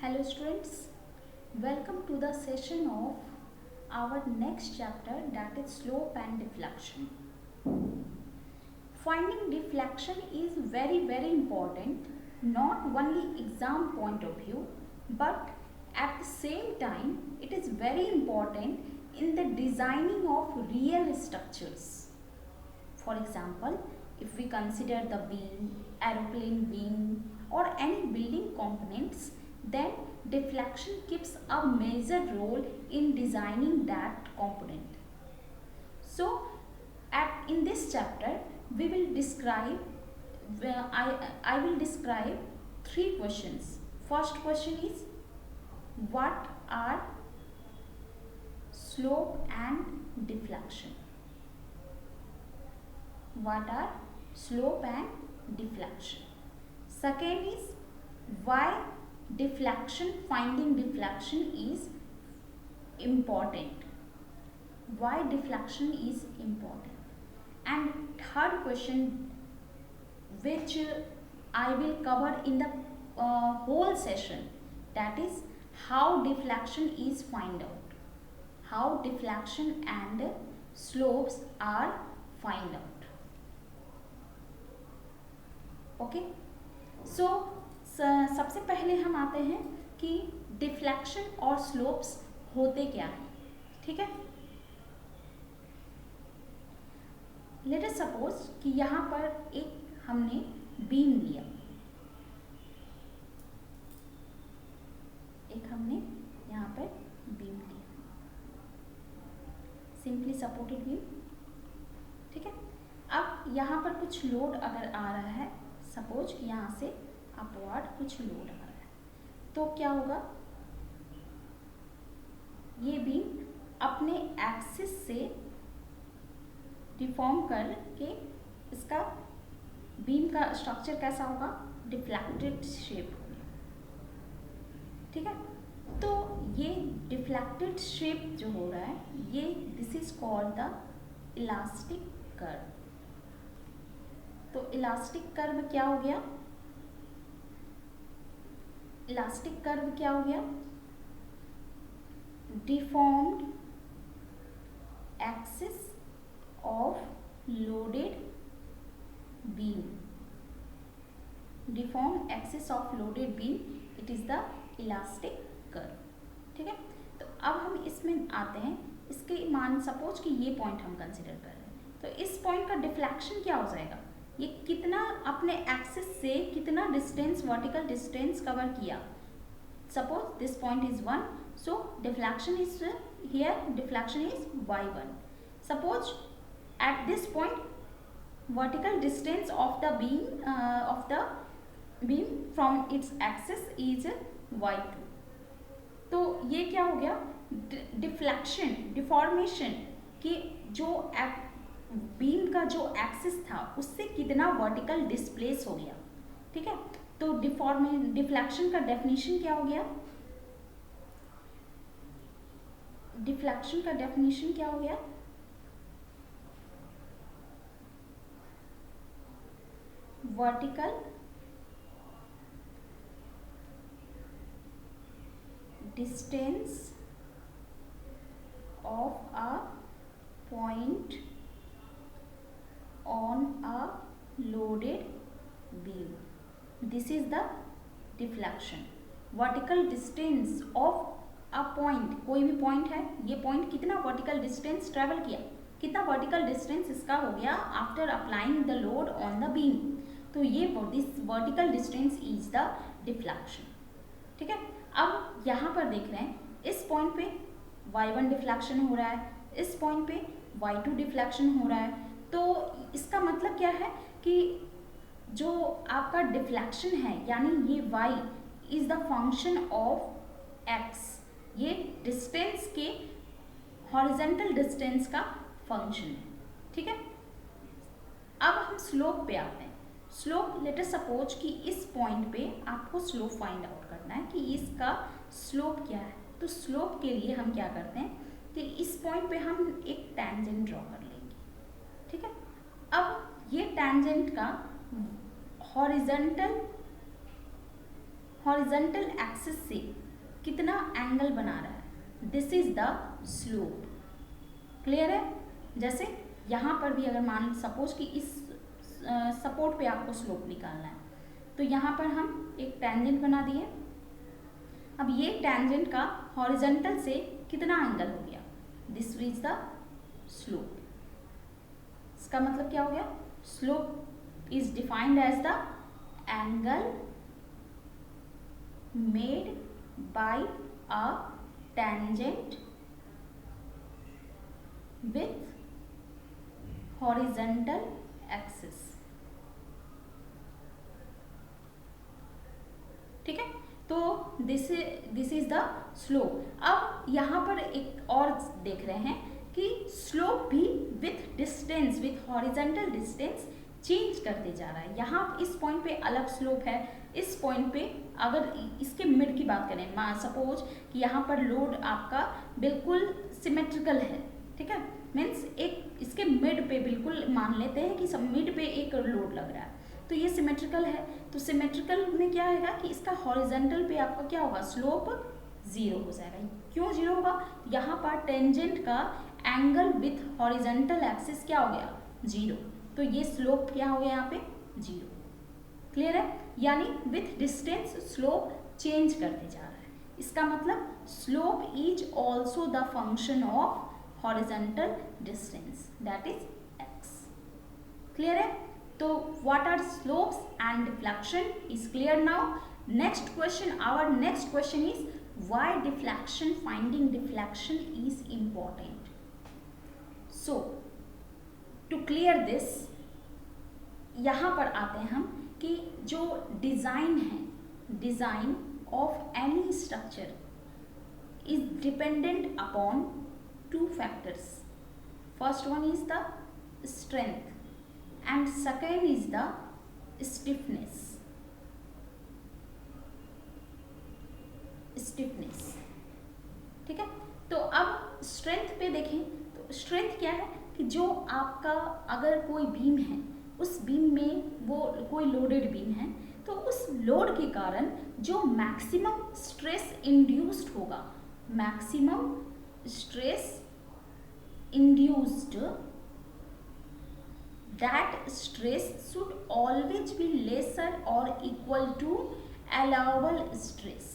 Hello students, welcome to the session of our next chapter, that is slope and deflection. Finding deflection is very important, not only exam point of view, but at the same time it is very important in the designing of real structures. For example, if we consider the beam, aeroplane wing or any building components, then deflection keeps a major role in designing that component. So in this chapter we will describe I will describe three questions. First question is, what are slope and deflection? What are slope and deflection? Second is, why finding deflection is important. Why deflection is important? And third question, which I will cover in the whole session, that is how deflection is find out. How deflection and slopes are find out. Okay so सबसे पहले हम आते हैं कि deflection और slopes होते क्या हैं. ठीक है, लेट अस सपोज कि यहाँ पर एक हमने बीम लिया, एक हमने यहाँ पर बीम लिया, सिंपली सपोर्टेड बीम. ठीक है, अब यहाँ पर कुछ लोड अगर आ रहा है, सपोज कि यहाँ से अपवर्ड कुछ लोड आ रहा है, तो क्या होगा, ये बीम अपने एक्सिस से डिफॉर्म करके इसका बीम का स्ट्रक्चर कैसा होगा, डिफ्लेक्टेड शेप होगा. ठीक है, तो ये डिफ्लेक्टेड शेप जो हो रहा है, ये this is called the elastic curve. तो इलास्टिक कर्व क्या हो गया, इलास्टिक कर्व क्या हो गया, deformed axis of loaded beam. Deformed axis of loaded beam, it is the elastic curve. ठीक है, तो अब हम इसमें आते हैं. इसके मान सपोज कि ये पॉइंट हम कंसिडर कर रहे हैं, तो इस पॉइंट का डिफ्लेक्शन क्या हो जाएगा, ये कितना अपने एक्सिस से कितना डिस्टेंस, वर्टिकल डिस्टेंस कवर किया. Suppose this point is 1, so deflection is here, deflection is y1. Suppose at this point vertical distance of the beam from its axis is y2. तो ये क्या हो गया, डिफ्लेक्शन, डिफॉर्मेशन कि जो beam का जो एक्सिस था उससे कितना वर्टिकल डिस्प्लेस हो गया. ठीक है, तो डिफ्लेक्शन का डेफिनेशन क्या हो गया, डिफ्लेक्शन का डेफिनेशन क्या हो गया, vertical distance of a point on a loaded beam. This is the deflection. Vertical distance of a point, कोई भी पॉइंट है, ये पॉइंट कितना वर्टिकल डिस्टेंस ट्रेवल किया, कितना वर्टिकल डिस्टेंस इसका हो गया after applying the load on the beam. तो ये this vertical distance is the deflection. ठीक है, अब यहाँ पर देख रहे हैं, इस पॉइंट पे y1 डिफ्लेक्शन हो रहा है, इस पॉइंट पे y2 डिफ्लेक्शन हो रहा है. तो इसका मतलब क्या है कि जो आपका डिफ्लेक्शन है, यानी ये y is the function of x, ये डिस्टेंस के हॉरिजॉन्टल डिस्टेंस का फंक्शन है. ठीक है, अब हम स्लोप पे आते हैं. स्लोप, लेट अस सपोज कि इस पॉइंट पे आपको स्लोप फाइंड आउट करना है कि इसका स्लोप क्या है. तो स्लोप के लिए हम क्या करते हैं कि इस पॉइंट पे हम एक टेंजेंट ड्रॉ कर लेंगे. ठीक है, अब ये टेंजेंट का हॉरिजॉन्टल एक्सिस से कितना एंगल बना रहा है, this is the slope. Clear है? जैसे यहाँ पर भी अगर मान सपोज कि इस सपोर्ट पे आपको स्लोप निकालना है, तो यहाँ पर हम एक टेंजेंट बना दिए। अब ये टेंजेंट का हॉरिजॉन्टल से कितना एंगल हो गया, दिस इज द स्लोप। इसका मतलब क्या हो गया, slope is defined as the angle made by a tangent with horizontal axis। ठीक है, तो दिस इज द स्लोप। अब यहाँ पर एक और देख रहे हैं कि स्लोप भी with distance, with horizontal distance change करते जा रहा है। यहाँ इस पॉइंट पे अलग स्लोप है, इस पॉइंट पे अगर इसके मिड की बात करें, सपोज कि यहाँ पर लोड आपका बिल्कुल सिमेट्रिकल है, ठीक है, मीन्स एक इसके मिड पे बिल्कुल मान लेते हैं कि सब मिड पे एक लोड लग रहा है, तो ये सिमेट्रिकल है। तो सिमेट्रिकल में क्या आएगा कि इसका हॉरिजॉन्टल पे आपका क्या होगा, स्लोप 0 हो जाएगा। क्यों 0 होगा, यहाँ पर टेंजेंट का एंगल विथ हॉरिजॉन्टल एक्सिस क्या हो गया, 0, तो ये स्लोप क्या हो गया यहाँ पे 0। क्लियर है? यानी विथ डिस्टेंस स्लोप चेंज करते जा रहा है। इसका मतलब slope is also the function of horizontal distance, that is x। clear है? तो what are slopes and deflection is clear now। next question, our next question is why deflection, finding deflection is important। so to clear this, यहाँ पर आते हैं हम कि जो design है, design of any structure is dependent upon two factors। first one is the strength and second is the stiffness। ठीक है, तो अब स्ट्रेंथ पे देखें तो स्ट्रेंथ क्या है कि जो आपका अगर कोई बीम है, उस बीम में वो कोई लोडेड बीम है, तो उस लोड के कारण जो मैक्सिमम स्ट्रेस इंड्यूस्ड होगा, maximum stress induced, that stress should always be lesser or equal to allowable stress।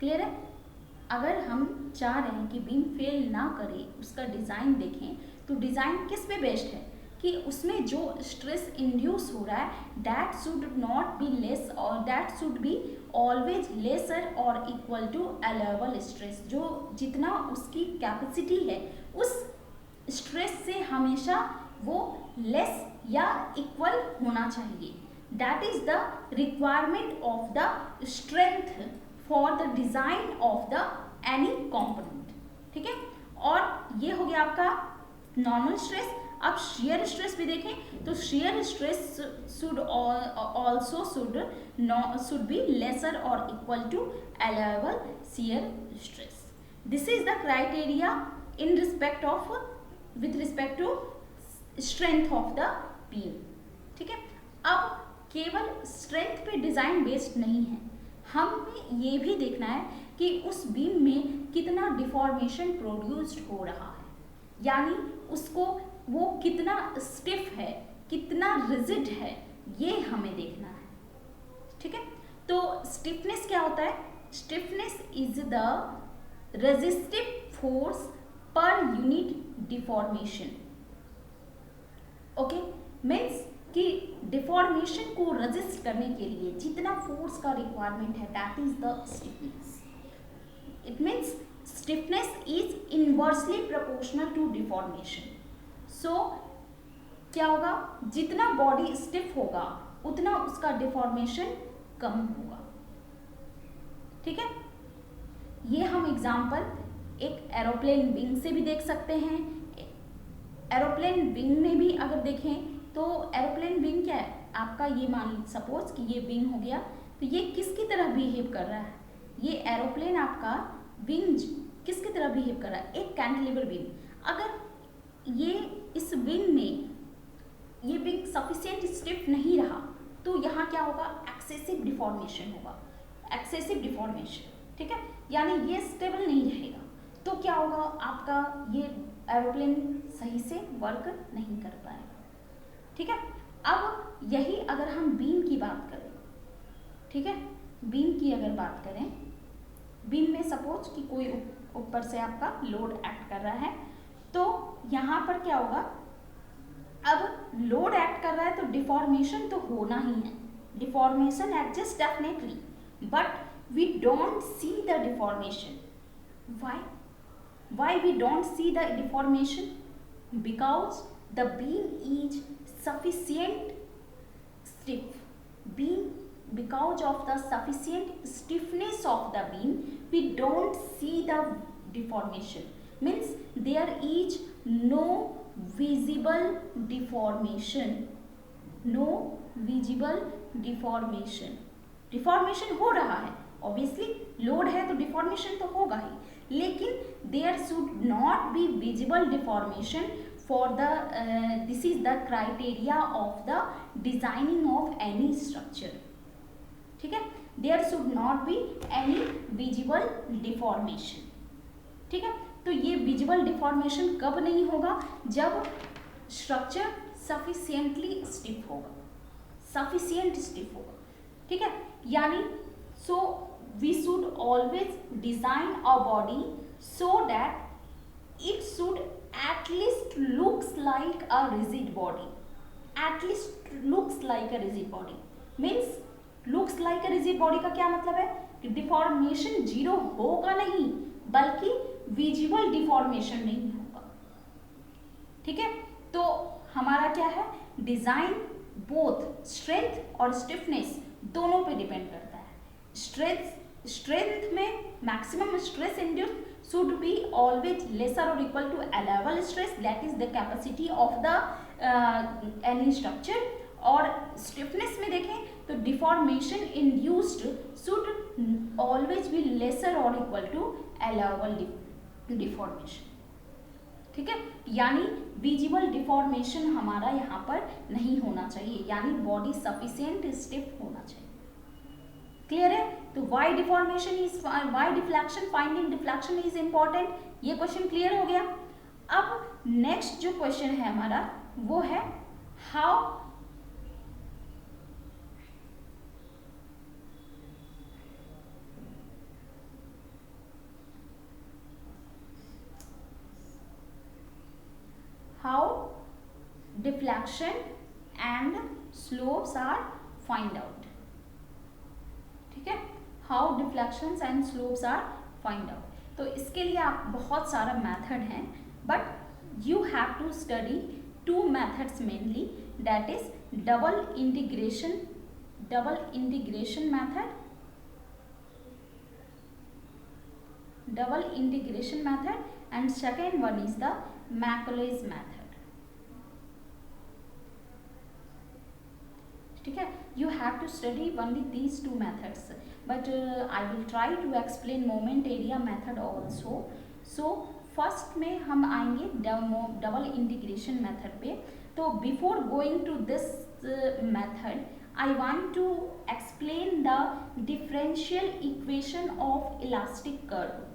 Clear है? अगर हम चाह रहे हैं कि बीम फेल ना करे, उसका डिज़ाइन देखें, तो डिज़ाइन किस पे बेस्ड है कि उसमें जो स्ट्रेस इंड्यूस हो रहा है that should not be less or that should be always lesser or equal to allowable stress. जो जितना उसकी कैपेसिटी है उस स्ट्रेस से हमेशा वो लेस या इक्वल होना चाहिए। That is the requirement of the strength for the design of the any component. ठीक है, और ये हो गया आपका नॉर्मल स्ट्रेस। अब शेयर स्ट्रेस भी देखें तो shear stress should also should be lesser or equal to allowable shear stress. This is the criteria in respect of with respect to strength of the beam. ठीक है, अब केवल strength पे design based नहीं है, हमें ये भी देखना है कि उस बीम में कितना डिफॉर्मेशन प्रोड्यूस्ड हो रहा है, यानी उसको वो कितना स्टिफ है, कितना रिजिड है, ये हमें देखना है। ठीक है, तो स्टिफनेस क्या होता है? Stiffness is the resistive force per unit deformation. Okay, means कि डिफॉर्मेशन को रेजिस्ट करने के लिए जितना फोर्स का रिक्वायरमेंट है that is the stiffness. It means stiffness is inversely proportional to deformation. So क्या होगा, जितना बॉडी स्टिफ होगा उतना उसका डिफॉर्मेशन कम होगा। ठीक है, ये हम एग्जाम्पल एक एरोप्लेन विंग से भी देख सकते हैं। एरोप्लेन विंग में भी अगर देखें तो एरोप्लेन विंग क्या है आपका, ये मान सपोज कि ये विंग हो गया, तो ये किसकी तरह बिहेव कर रहा है? ये एरोप्लेन आपका विंग किसकी तरह बिहेव कर रहा है? एक कैंटिलीवर विंग। अगर ये इस विंग में ये विंग सफिशिएंट स्टिफ नहीं रहा तो यहाँ क्या होगा, एक्सेसिव डिफॉर्मेशन होगा, एक्सेसिव डिफॉर्मेशन, ठीक है, यानी ये स्टेबल नहीं रहेगा, तो क्या होगा, आपका ये एरोप्लेन सही से वर्क नहीं कर पाएगा, ठीक है। अब यही अगर हम बीम की बात करें, ठीक है, बीम की अगर बात करें, बीम में सपोज कि कोई ऊपर से आपका लोड एक्ट कर रहा है, तो यहाँ पर क्या होगा, अब लोड एक्ट कर रहा है तो डिफॉर्मेशन तो होना ही है, deformation exist definitely, but we don't see the deformation. Why we don't see the deformation? Because the beam is sufficient stiff. Because of the sufficient stiffness of the beam, we don't see the deformation. Means there is no visible deformation. No visible deformation. Deformation हो रहा है, obviously load है तो deformation तो होगा ही, लेकिन there should not be visible deformation for the, this is the criteria of the designing of any structure, ठीक है, there should not be any visible deformation, ठीक है। तो ये विजिबल डिफॉर्मेशन कब नहीं होगा, जब स्ट्रक्चर सफिशिएंटली स्टिफ होगा, सफिशिएंट स्टिफ होगा, ठीक है, यानी so we should always design a body so that it should at least looks like a rigid body, at least looks like a rigid body, means looks like a rigid body का क्या मतलब है कि deformation zero होगा नहीं, बल्कि visible deformation नहीं होगा, ठीक है। तो हमारा क्या है, डिजाइन बोथ स्ट्रेंथ और स्टिफनेस दोनों पे डिपेंड करता है। स्ट्रेंथ में maximum stress induce should be always lesser or equal to अलेवल stress, that is the capacity of the any structure, और स्टिफनेस में देखें तो deformation induced should always be lesser or equal to अलेवल deformation, ठीक है, यानी विजिबल डिफॉर्मेशन हमारा यहाँ पर नहीं होना चाहिए, यानी बॉडी सफिशिएंट स्टिफ होना चाहिए, क्लियर है। तो why deformation is, why deflection, finding deflection is important, ये क्वेश्चन क्लियर हो गया। अब नेक्स्ट जो क्वेश्चन है हमारा वो है how deflection and slopes are find out, ठीक है, how deflections and slopes are find out. तो इसके लिए आप बहुत सारा मेथड हैं, but you have to study two methods mainly, that is double integration method and second one is the Macaulay's method, ठीक है। You have to study only these two methods, but I will try to explain moment area method also. So first में हम आएंगे double integration method पे। तो before going to this method I want to explain the differential equation of elastic curve.